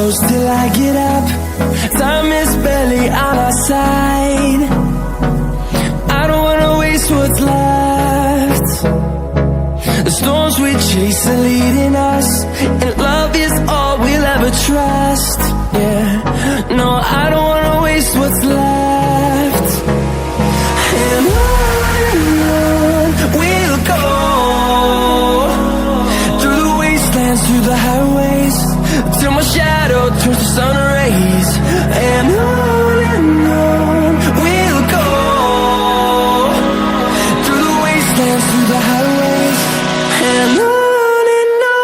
close till I get up. Time is barely on our side. I don't wanna waste what's left. The storms we chase are leading us, and love is all we'll ever trust. Yeah, no, I don't wanna waste what's left. And on we'll go, through the wastelands, through the highways, till my shadow turns to sun rays. And on we'll go, through the wastelands, through the highways, and on we'll go.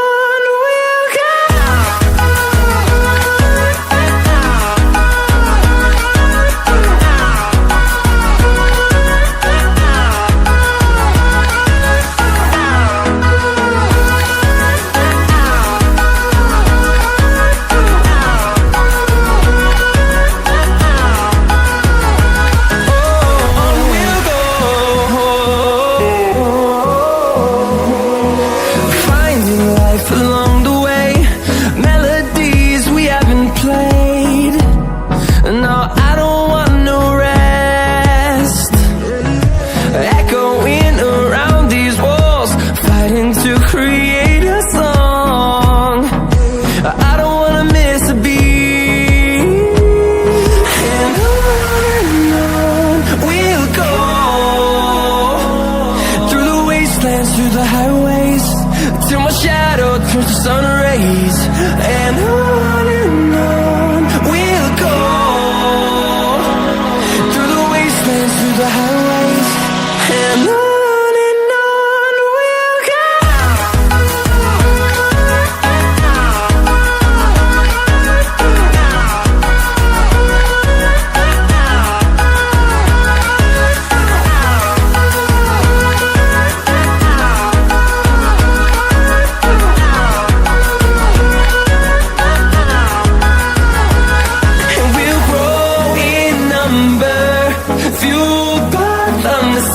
Through the highways, till my shadow turns to sun rays. And on we'll go, through the wastelands, through the highways, and on we'll go.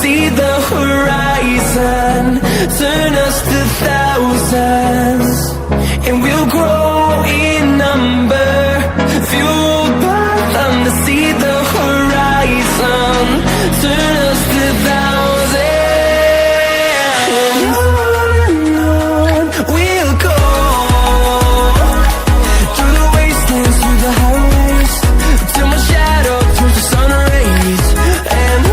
See the horizon, turn us to thousands, and we'll grow in number, fueled by them to see the horizon, turn us to thousands, and on we'll go, through the wastelands, through the highways, till my shadow turns to sun rays. And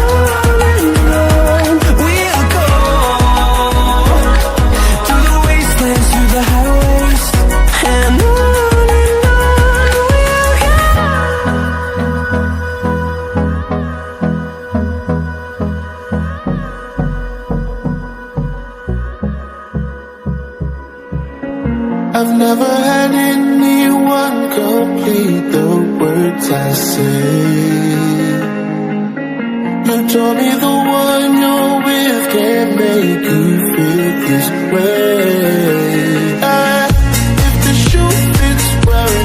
I've never had anyone complete the words I say. You told me the one you're with can't make you feel this way. If the shoe fits well,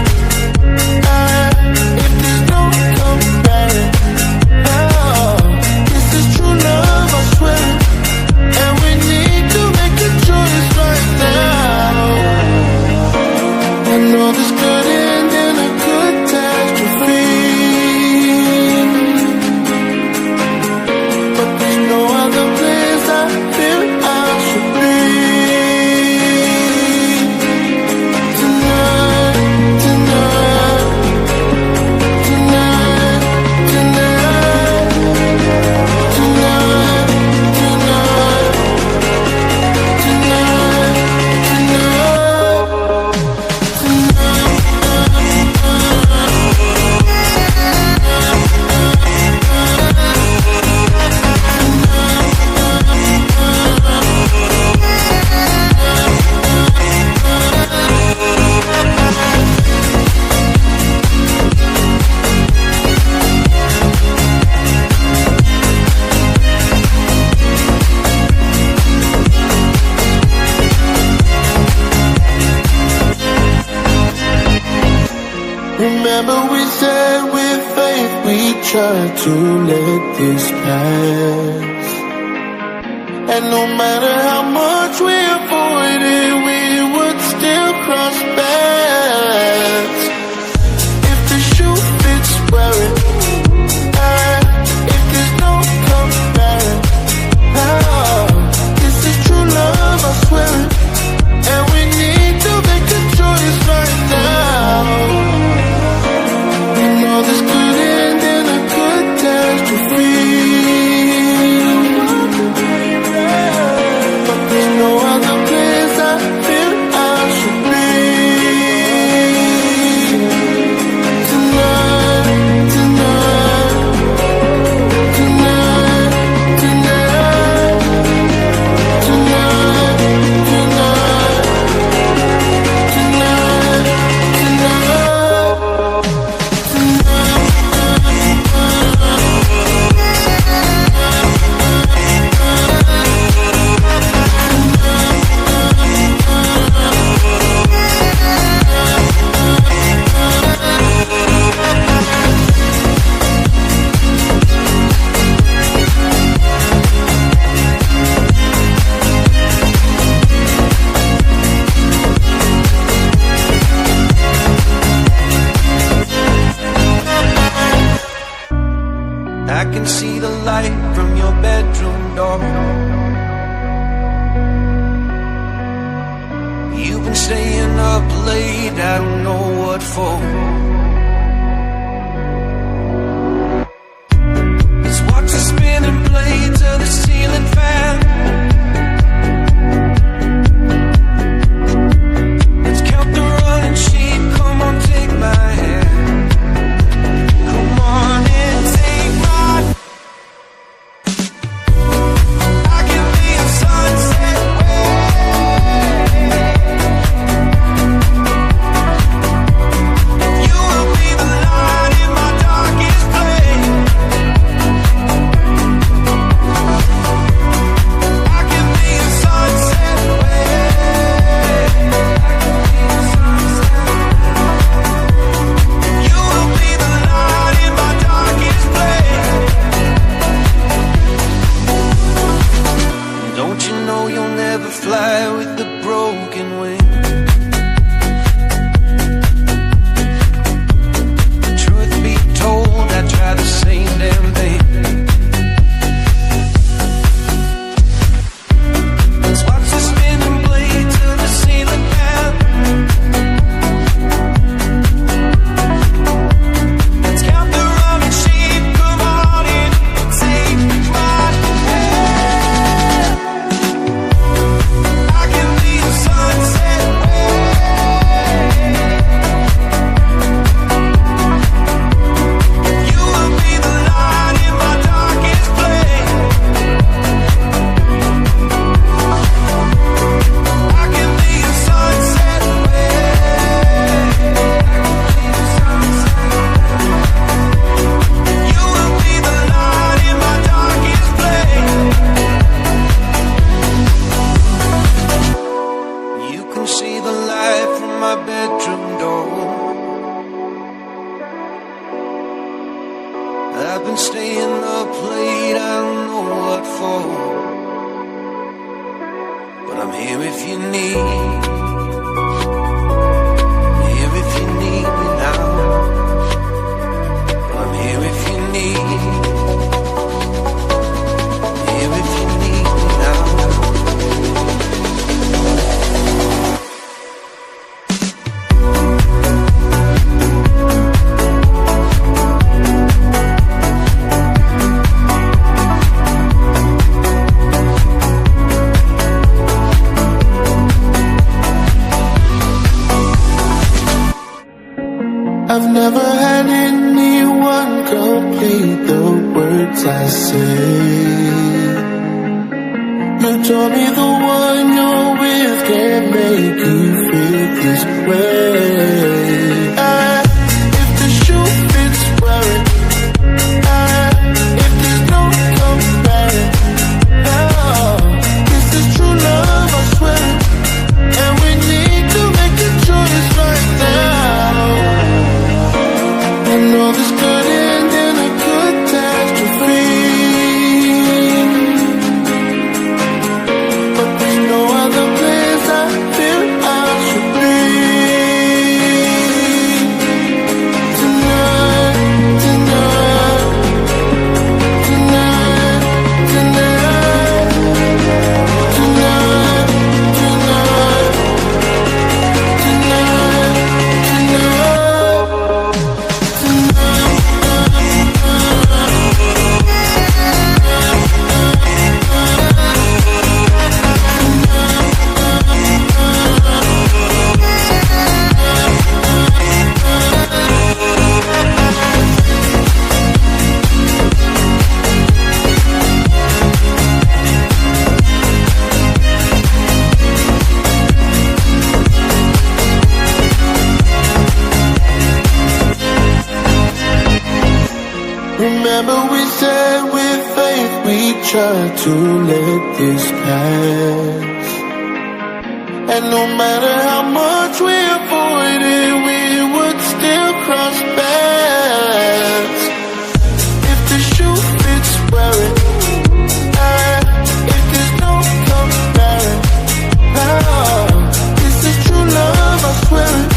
if there's no comparing, this is true love, I swear. And we need to make a choice right now. I know this could end in a catastrophe, but there's no other place I feel I should be. Tonight, tonight, tonight, tonight, tonight, tonight, tonight, remember we said with faith we tried to let this pass. And no matter how much we avoided, we would still cross paths. can see the light from your bedroom door. You've been staying up late, I don't know what for. Let's watch the spinning blades of the ceiling fan. Let's count the running sheep, come on, take my hand. Come on and take my. I can be a sunset wave. You will be the light in my darkest place. I can be a sunset wave. You will be the light in my darkest place. Don't you know you'll never fly with the broken wing? Truth be told, I try the same damn thing. Let's watch the spinning blades of the ceiling fan. Let's count the running sheep, come on in, take my hand. I can be a sunset wave. You will be the light in my darkest place. I can be a sunset wave. You will be the light in my darkest place. You can see the light from my bedroom door. I've been staying up late, I don't know what for. But I'm here if you need. Here if you need me now. I'm here if you need. Here if you need me now. I've never had anyone complete the words I say. You told me the one you're with can make you feel this way. If the shoe fits, wear it. If there's no comparing, this is true love, I swear. And we need to make a choice right now. I know this could end in a catastrophe, but there's no other place I feel I should be. Tonight, tonight, tonight, tonight, tonight, remember we said with faith we try to let this pass. And no matter how much we avoided, we would still cross paths. If the shoe fits, wear it. If there's no comparing, this is true love, I swear it.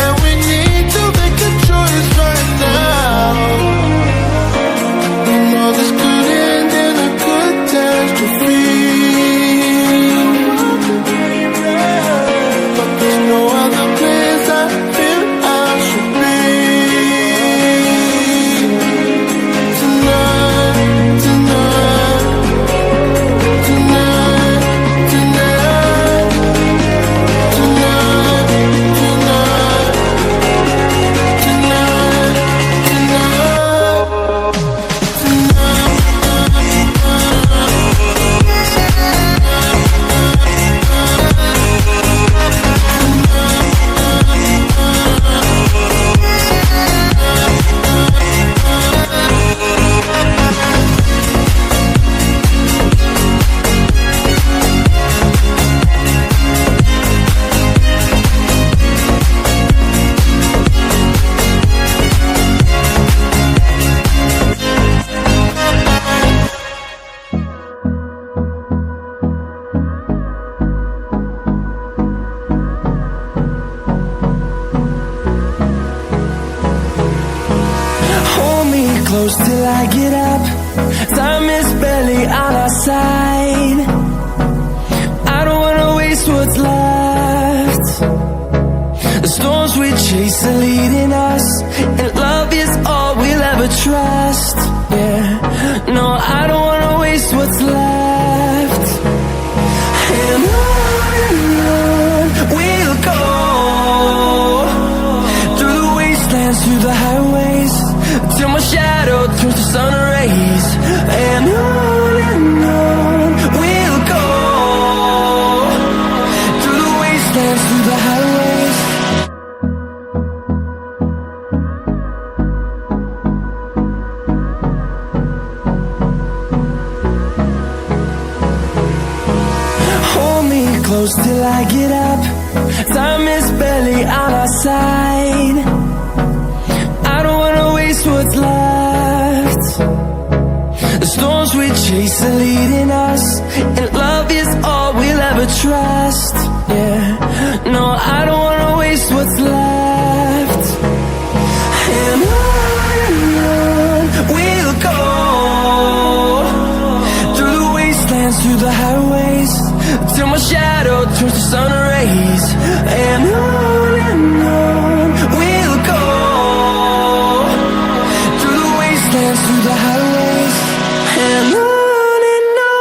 And we need to make a choice right now. We close till I get up. Time is barely on our side. I don't wanna waste what's left. The storms we chase are leading us, and love is all we'll ever trust. Yeah, no, I don't wanna waste what's left. And on we'll go, through the wastelands, through the highways, till my shadow turns to sun rays. And on we'll go, through the wastelands, through the highways. Hold me close till I get up. Time is barely on our side. I don't wanna waste what's left. The storms we chase are leading us, and love is all we'll ever trust. Yeah, no, I don't wanna waste what's left. And on we'll go, through the wastelands, through the highways, till my shadow turns to sun rays. And on we'll go, through the wastelands, through the highways. And on we'll go.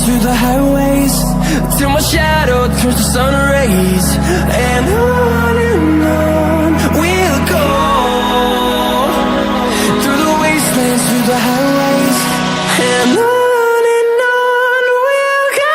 Through the highways, till my shadow turns to sun rays. And on we'll go, through the wastelands, through the highways. And on we'll go.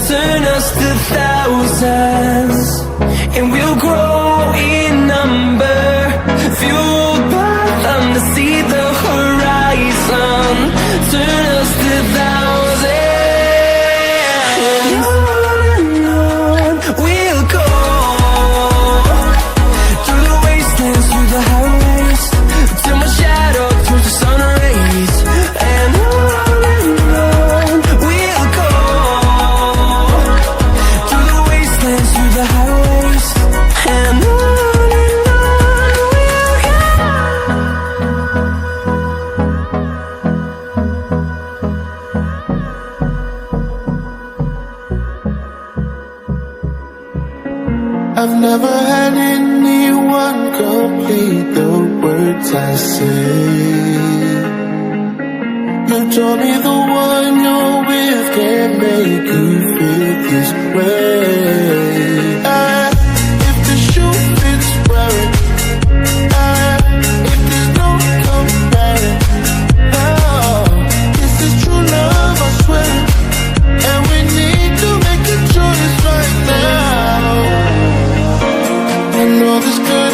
Turn us to thousands, and we'll grow in number, fueled by them to see the horizon. Turn us to thousands, and on we'll go, through the wastelands, through the highways, till my shadow turns to sun rays. And on we'll go, through the highways. And on I've never had anyone complete the words I say. You told me the one you're with can't make you feel this way. If the shoe fits, wear it. If there's no comparing, this is true love, I swear. And we need to make a choice right now. I know this could